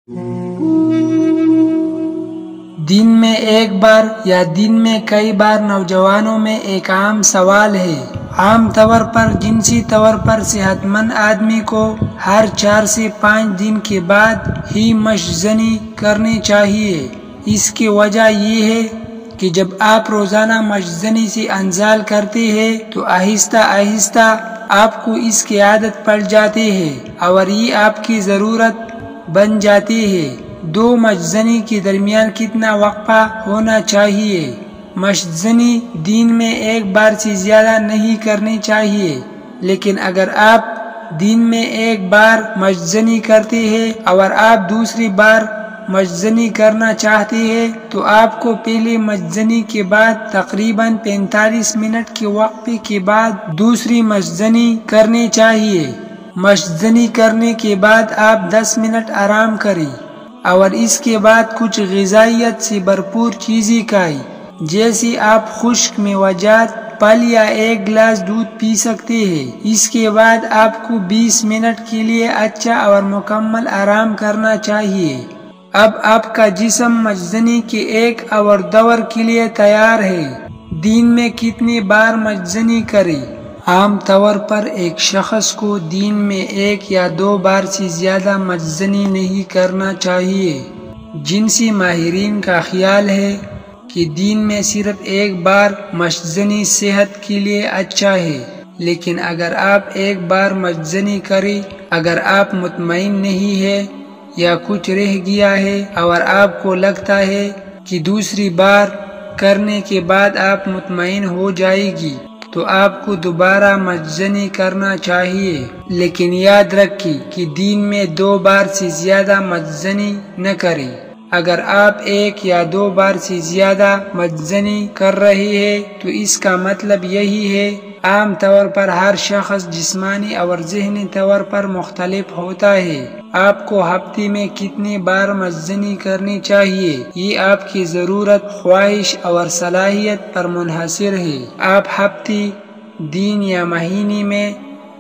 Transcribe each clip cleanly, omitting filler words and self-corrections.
दिन में एक बार या दिन में कई बार नौजवानों में एक आम सवाल है। आम तौर पर जिनसी तौर पर सेहतमंद आदमी को हर 4 से 5 दिन के बाद ही मशज़नी करनी चाहिए। इसकी वजह ये है कि जब आप रोजाना मशज़नी से अंजाल करते हैं तो आहिस्ता आहिस्ता आपको इसकी आदत पड़ जाती है और ये आपकी ज़रूरत बन जाती है। 2 मशज़नी के दरमियान कितना वक्फा होना चाहिए? मशज़नी दिन में एक बार से ज़्यादा नहीं करनी चाहिए, लेकिन अगर आप दिन में एक बार मशज़नी करते हैं और आप दूसरी बार मशज़नी करना चाहते हैं तो आपको पहले मशज़नी के बाद तकरीबन 45 मिनट के वक्फे के बाद दूसरी मशज़नी करनी चाहिए। मशज़नी करने के बाद आप 10 मिनट आराम करें और इसके बाद कुछ ग़िज़ाइयत से भरपूर चीज़ें खाएं, जैसे आप खुश्क मेवाजात, फल या एक गिलास दूध पी सकते हैं। इसके बाद आपको 20 मिनट के लिए अच्छा और मुकम्मल आराम करना चाहिए। अब आपका जिस्म मशज़नी के एक और दौर के लिए तैयार है। दिन में कितनी बार मशज़नी करें? आम तौर पर एक शख्स को दिन में 1 या 2 बार से ज़्यादा मशज़नी नहीं करना चाहिए। जिनसी माहिरीन का ख्याल है कि दिन में सिर्फ 1 बार मशज़नी सेहत के लिए अच्छा है, लेकिन अगर आप 1 बार मशज़नी करें, अगर आप मुतमईन नहीं है या कुछ रह गया है और आपको लगता है कि दूसरी बार करने के बाद आप मुतमईन हो जाएगी, तो आपको दोबारा मशज़नी करना चाहिए। लेकिन याद रखें कि दिन में 2 बार से ज़्यादा मशज़नी न करें। अगर आप 1 या 2 बार से ज़्यादा मशज़नी कर रहे हैं तो इसका मतलब यही है। आम तौर पर हर शख्स जिस्मानी और ज़हनी तौर पर मुख्तलिफ होता है। आपको हफ्ते में कितनी बार मशज़नी करनी चाहिए, ये आपकी ज़रूरत, ख्वाहिश और सलाहियत पर मुनहसर है। आप हफ्ते, दिन या महीने में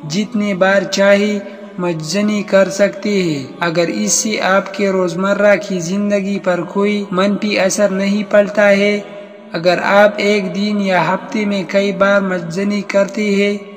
जितने बार चाहे मशज़नी कर सकते हैं। अगर इससे आपके रोज़मर्रा की ज़िंदगी पर कोई मनफी असर नहीं पड़ता है, अगर आप एक दिन या हफ्ते में कई बार मशज़नी करते हैं